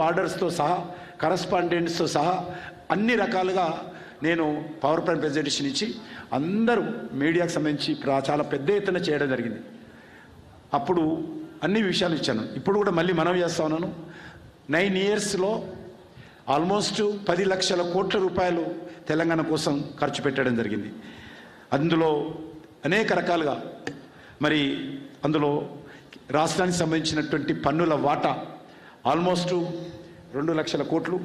ఆర్డర్స్తో సహా కరస్పాండెంట్స్తో సహా అన్ని రకాలుగా నేను పవర్ పాయింట్ ప్రెజెంటేషన్ ఇచ్చి అందరూ మీడియాకు సంబంధించి చాలా పెద్ద ఎత్తున చేయడం జరిగింది. అప్పుడు అన్ని విషయాలు ఇచ్చాను. ఇప్పుడు కూడా మళ్ళీ మనవి చేస్తా ఉన్నాను. 9 ఇయర్స్లో ఆల్మోస్ట్ 10 లక్షల కోట్ల రూపాయలు తెలంగాణ కోసం ఖర్చు పెట్టడం జరిగింది. అందులో అనేక రకాలుగా మరి అందులో రాష్ట్రానికి సంబంధించినటువంటి పన్నుల వాటా ఆల్మోస్ట్ 2 లక్షల కోట్లు.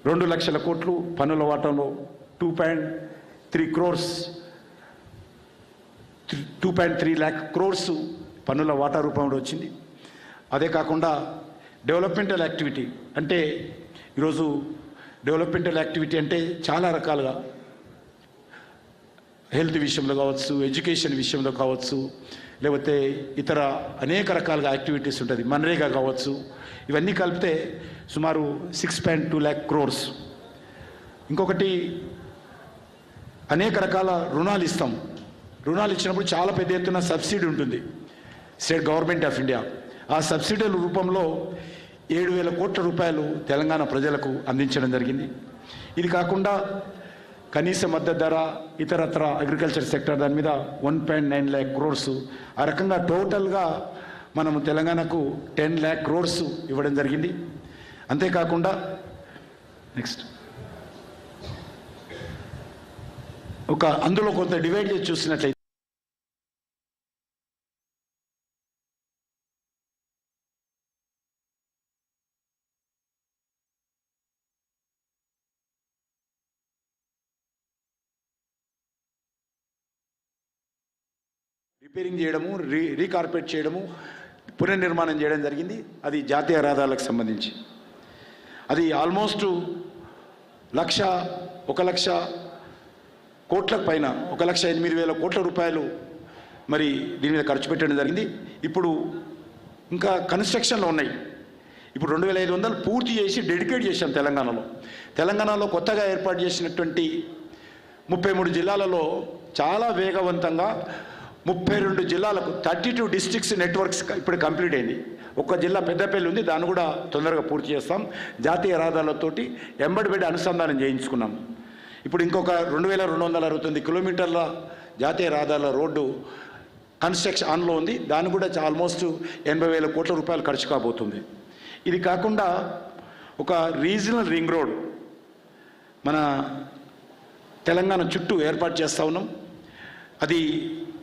2 లక్షల కోట్లు పన్నుల వాటాలో 2.3 lakh crores పన్నుల వాటా రూపంలో వచ్చింది. అదే కాకుండా డెవలప్మెంటల్ యాక్టివిటీ అంటే ఈరోజు డెవలప్మెంటల్ యాక్టివిటీ అంటే చాలా రకాలుగా హెల్త్ విషయంలో కావచ్చు, ఎడ్యుకేషన్ విషయంలో కావచ్చు, లేకపోతే ఇతర అనేక రకాలుగా యాక్టివిటీస్ ఉంటుంది, మన్రేగా కావచ్చు, ఇవన్నీ కలిపితే సుమారు 6.2 lakh crores. ఇంకొకటి అనేక రకాల రుణాలు ఇస్తాం. రుణాలు ఇచ్చినప్పుడు చాలా పెద్ద ఎత్తున సబ్సిడీ ఉంటుంది స్టేట్ గవర్నమెంట్ ఆఫ్ ఇండియా. ఆ సబ్సిడీల రూపంలో 7,000 కోట్ల రూపాయలు తెలంగాణ ప్రజలకు అందించడం జరిగింది. ఇది కాకుండా కనీస మద్దతు ధర, ఇతరత్ర అగ్రికల్చర్ సెక్టర్ దాని మీద 1.9 lakh crores. ఆ రకంగా టోటల్గా మనము తెలంగాణకు 10 lakh crores ఇవ్వడం జరిగింది. అంతేకాకుండా నెక్స్ట్ అందులో కొంత డివైడ్ చేసి చూసినట్లయితే రిపేరింగ్ చేయడము, రీకార్పెట్ చేయడము, పునర్నిర్మాణం చేయడం జరిగింది. అది జాతీయ రహదారులకు సంబంధించి అది ఆల్మోస్ట్ 1 లక్ష కోట్లకు పైన 1,08,000 కోట్ల రూపాయలు మరి దీని మీద ఖర్చు పెట్టడం జరిగింది. ఇప్పుడు ఇంకా కన్స్ట్రక్షన్లో ఉన్నాయి. ఇప్పుడు 2,500 పూర్తి చేసి డెడికేట్ చేశాం తెలంగాణలో కొత్తగా ఏర్పాటు చేసినటువంటి 33 జిల్లాలలో చాలా వేగవంతంగా 32 జిల్లాలకు 32 డిస్ట్రిక్ట్స్ నెట్వర్క్స్ ఇప్పుడు కంప్లీట్ అయింది. ఒక్క జిల్లా పెద్దపల్లి ఉంది, దాన్ని కూడా తొందరగా పూర్తి చేస్తాం. జాతీయ రహదారులతోటి ఎంబడి అనుసంధానం చేయించుకున్నాం. ఇప్పుడు ఇంకొక 2,269 కిలోమీటర్ల జాతీయ రహదారుల రోడ్డు కన్స్ట్రక్షన్ ఆన్లో ఉంది. దాన్ని కూడా ఆల్మోస్ట్ 80,000 కోట్ల రూపాయలు ఖర్చు కాబోతుంది. ఇది కాకుండా ఒక రీజనల్ రింగ్ రోడ్ మన తెలంగాణ చుట్టూ ఏర్పాటు చేస్తూ ఉన్నాం. అది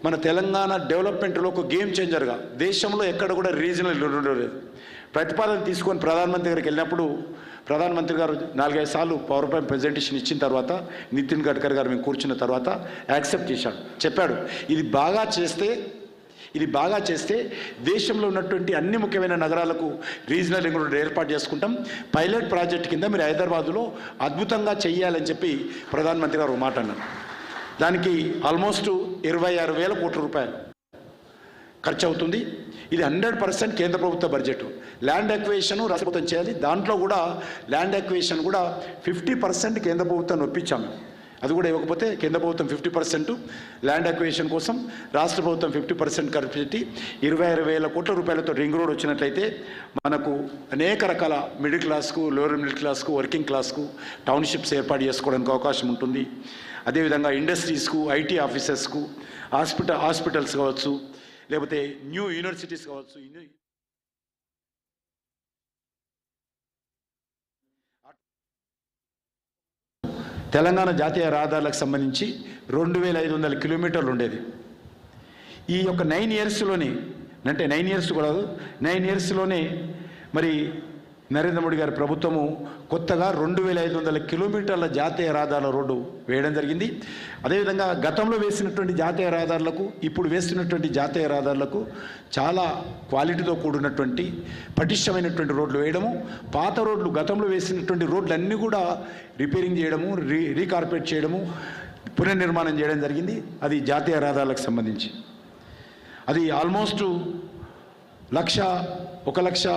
మన తెలంగాణ డెవలప్మెంట్లో ఒక గేమ్ చేంజర్గా, దేశంలో ఎక్కడ కూడా రీజనల్ రోడ్ లేదు. ప్రతిపాదన తీసుకొని ప్రధానమంత్రి గారికి వెళ్ళినప్పుడు ప్రధానమంత్రి గారు 4-5 సార్లు పవర్ పాయింట్ ప్రెజెంటేషన్ ఇచ్చిన తర్వాత నితిన్ గడ్కరీ గారు మేము కూర్చున్న తర్వాత యాక్సెప్ట్ చెప్పాడు ఇది బాగా చేస్తే దేశంలో ఉన్నటువంటి అన్ని ముఖ్యమైన నగరాలకు రీజనల్ రింగ్ రోడ్ ఏర్పాటు చేసుకుంటాం. పైలట్ ప్రాజెక్ట్ కింద మీరు హైదరాబాదులో అద్భుతంగా చెయ్యాలని చెప్పి ప్రధానమంత్రి గారు మాట అన్నారు. దానికి ఆల్మోస్ట్ 26,000 కోట్ల రూపాయలు ఖర్చు అవుతుంది. ఇది 100% కేంద్ర ప్రభుత్వ బడ్జెట్. ల్యాండ్ అక్విజిషన్ రాష్ట్ర ప్రభుత్వం చేయాలి. దాంట్లో కూడా ల్యాండ్ అక్విజిషన్ కూడా 50% కేంద్ర ప్రభుత్వాన్ని ఒప్పించాము. అది కూడా ఇవ్వకపోతే కేంద్ర ప్రభుత్వం 50% ల్యాండ్ అక్విజిషన్ కోసం, రాష్ట్ర ప్రభుత్వం 50% ఖర్చు పెట్టి 26,000 కోట్ల రూపాయలతో రింగ్ రోడ్ వచ్చినట్లయితే మనకు అనేక రకాల మిడిల్ క్లాస్కు, లోయర్ మిడిల్ క్లాస్కు, వర్కింగ్ క్లాస్కు టౌన్షిప్స్ ఏర్పాటు చేసుకోవడానికి అవకాశం ఉంటుంది. అదేవిధంగా ఇండస్ట్రీస్కు, ఐటీ ఆఫీసెస్కు, హాస్పిటల్స్ కావచ్చు, లేకపోతే న్యూ యూనివర్సిటీస్ కావచ్చు. తెలంగాణ జాతీయ రహదారులకు సంబంధించి 2,500 కిలోమీటర్లు ఉండేది. ఈ యొక్క 9 ఇయర్స్లోనే, అంటే 9 ఇయర్స్ కూడా 9 ఇయర్స్లోనే మరి నరేంద్ర మోడీ గారి ప్రభుత్వము కొత్తగా 2,500 కిలోమీటర్ల జాతీయ రహదారుల రోడ్డు వేయడం జరిగింది. అదేవిధంగా గతంలో వేసినటువంటి జాతీయ రహదారులకు, ఇప్పుడు వేస్తున్నటువంటి జాతీయ రహదారులకు చాలా క్వాలిటీతో కూడినటువంటి పటిష్టమైనటువంటి రోడ్లు వేయడము, పాత రోడ్లు గతంలో వేసినటువంటి రోడ్లన్నీ కూడా రిపేరింగ్ చేయడము, రీకార్పెట్ చేయడము, పునర్నిర్మాణం చేయడం జరిగింది. అది జాతీయ రహదారులకు సంబంధించి అది ఆల్మోస్ట్ 1 లక్ష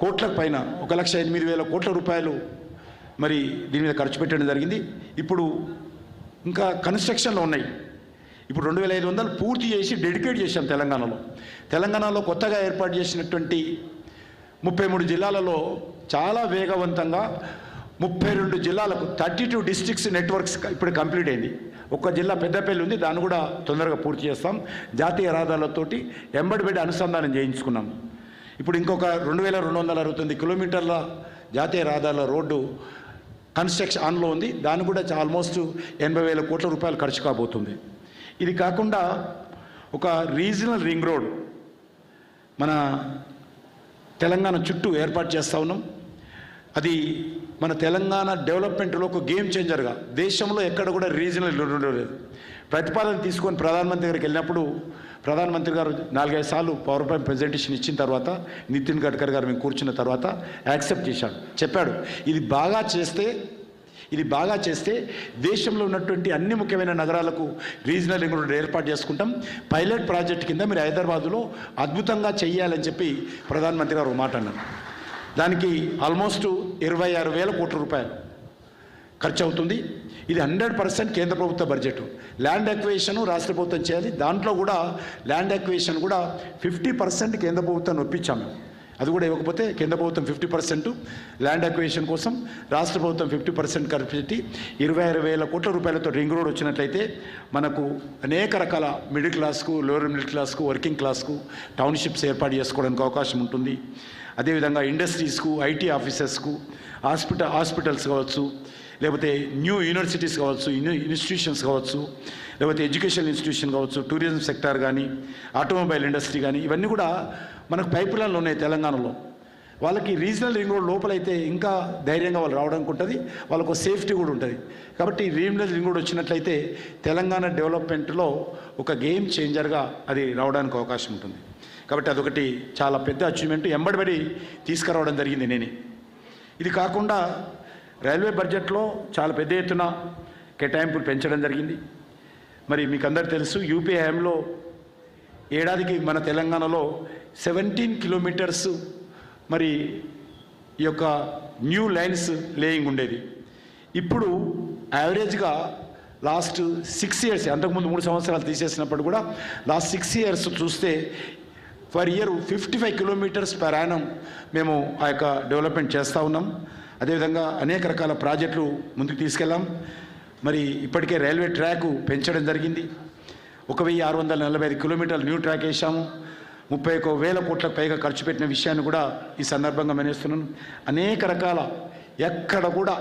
కోట్లకు పైన 1,08,000 కోట్ల రూపాయలు మరి దీని మీద ఖర్చు పెట్టడం జరిగింది. ఇప్పుడు ఇంకా కన్స్ట్రక్షన్లో ఉన్నాయి. ఇప్పుడు 2,500 పూర్తి చేసి డెడికేట్ చేశాం తెలంగాణలో కొత్తగా ఏర్పాటు చేసినటువంటి 33 జిల్లాలలో చాలా వేగవంతంగా 32 జిల్లాలకు 32 డిస్ట్రిక్ట్స్ నెట్వర్క్స్ ఇప్పుడు కంప్లీట్ అయింది. ఒక్క జిల్లా పెద్దపల్లి ఉంది, దాన్ని కూడా తొందరగా పూర్తి చేస్తాం. జాతీయ రహదారులతోటి ఎంబడి అనుసంధానం చేయించుకున్నాం. ఇప్పుడు ఇంకొక 2269 కిలోమీటర్ల జాతీయ రహదారుల రోడ్డు కన్స్ట్రక్షన్ ఆన్లో ఉంది. దాన్ని కూడా ఆల్మోస్ట్ 80,000 కోట్ల రూపాయలు ఖర్చు కాబోతుంది. ఇది కాకుండా ఒక రీజనల్ రింగ్ రోడ్ మన తెలంగాణ చుట్టూ ఏర్పాటు చేస్తూ ఉన్నాం. అది మన తెలంగాణ డెవలప్మెంట్లో ఒక గేమ్ చేంజర్గా, దేశంలో ఎక్కడ కూడా రీజనల్ లేదు. ప్రతిపాదన తీసుకొని ప్రధానమంత్రి గారికి వెళ్ళినప్పుడు ప్రధానమంత్రి గారు 4-5 సార్లు పవర్ పాయింట్ ప్రజెంటేషన్ ఇచ్చిన తర్వాత నితిన్ గడ్కరీ గారు మేము కూర్చున్న తర్వాత యాక్సెప్ట్ చేశాడు. చెప్పాడు ఇది బాగా చేస్తే దేశంలో ఉన్నటువంటి అన్ని ముఖ్యమైన నగరాలకు రీజనల్ రింగ్ రోడ్ ఏర్పాటు చేసుకుంటాం. పైలట్ ప్రాజెక్ట్ కింద మీరు హైదరాబాదులో అద్భుతంగా చెయ్యాలని చెప్పి ప్రధానమంత్రి గారు ఒక మాట అన్నారు. దానికి ఆల్మోస్ట్ 26,000 కోట్ల రూపాయలు ఖర్చు అవుతుంది. ఇది 100% కేంద్ర ప్రభుత్వ బడ్జెట్. ల్యాండ్ అక్విజిషన్ రాష్ట్ర ప్రభుత్వం చేయాలి. దాంట్లో కూడా ల్యాండ్ అక్విజిషన్ కూడా 50% కేంద్ర ప్రభుత్వాన్ని ఒప్పించాము. అది కూడా ఇవ్వకపోతే కేంద్ర ప్రభుత్వం 50% ల్యాండ్ అక్విజిషన్ కోసం, రాష్ట్ర ప్రభుత్వం 50% ఖర్చు పెట్టి 26,000 కోట్ల రూపాయలతో రింగ్ రోడ్ వచ్చినట్లయితే మనకు అనేక రకాల మిడిల్ క్లాస్కు, లోవర్ మిడిల్ క్లాస్కు, వర్కింగ్ క్లాస్కు టౌన్షిప్స్ ఏర్పాటు చేసుకోవడానికి అవకాశం ఉంటుంది. అదేవిధంగా ఇండస్ట్రీస్కు, ఐటీ ఆఫీసెస్కు, హాస్పిటల్స్ కావచ్చు, లేకపోతే న్యూ యూనివర్సిటీస్ కావచ్చు, ఇన్స్టిట్యూషన్స్ కావచ్చు, లేకపోతే ఎడ్యుకేషన్ ఇన్స్టిట్యూషన్ కావచ్చు, టూరిజం సెక్టార్ కానీ, ఆటోమొబైల్ ఇండస్ట్రీ కానీ, ఇవన్నీ కూడా మనకు పైప్ లైన్లు ఉన్నాయి తెలంగాణలో. వాళ్ళకి రీజనల్ రింగ్ రోడ్ లోపలైతే ఇంకా ధైర్యంగా వాళ్ళు రావడానికి ఉంటుంది, వాళ్ళకు సేఫ్టీ కూడా ఉంటుంది. కాబట్టి రీజనల్ రింగ్ రోడ్ వచ్చినట్లయితే తెలంగాణ డెవలప్మెంట్లో ఒక గేమ్ చేంజర్గా అది రావడానికి అవకాశం ఉంటుంది. కాబట్టి అదొకటి చాలా పెద్ద అచీవ్మెంట్, ఎంబడి తీసుకురావడం జరిగింది నేనే. ఇది కాకుండా రైల్వే బడ్జెట్లో చాలా పెద్ద ఎత్తున కేటాయింపులు పెంచడం జరిగింది. మరి మీకు అందరికీ తెలుసు, యూపీఏ హయాంలో ఏడాదికి మన తెలంగాణలో 17 కిలోమీటర్స్ మరి ఈ యొక్క న్యూ లైన్స్ లేయింగ్ ఉండేది. ఇప్పుడు యావరేజ్గా లాస్ట్ 6 ఇయర్స్, అంతకుముందు 3 సంవత్సరాలు తీసేసినప్పుడు కూడా లాస్ట్ 6 ఇయర్స్ చూస్తే for year 55 kilometres per annum మేము ఆ యొక్క డెవలప్మెంట్ చేస్తూ ఉన్నాం. అదేవిధంగా అనేక రకాల ప్రాజెక్టులు ముందుకు తీసుకెళ్ళాం. మరి ఇప్పటికే రైల్వే ట్రాక్ పెంచడం జరిగింది. 1,645 కిలోమీటర్లు న్యూ ట్రాక్ వేసాము. 31,000 కోట్లకు పైగా ఖర్చు పెట్టిన విషయాన్ని కూడా ఈ సందర్భంగా మెనేస్తున్నాను. అనేక రకాల ఎక్కడ కూడా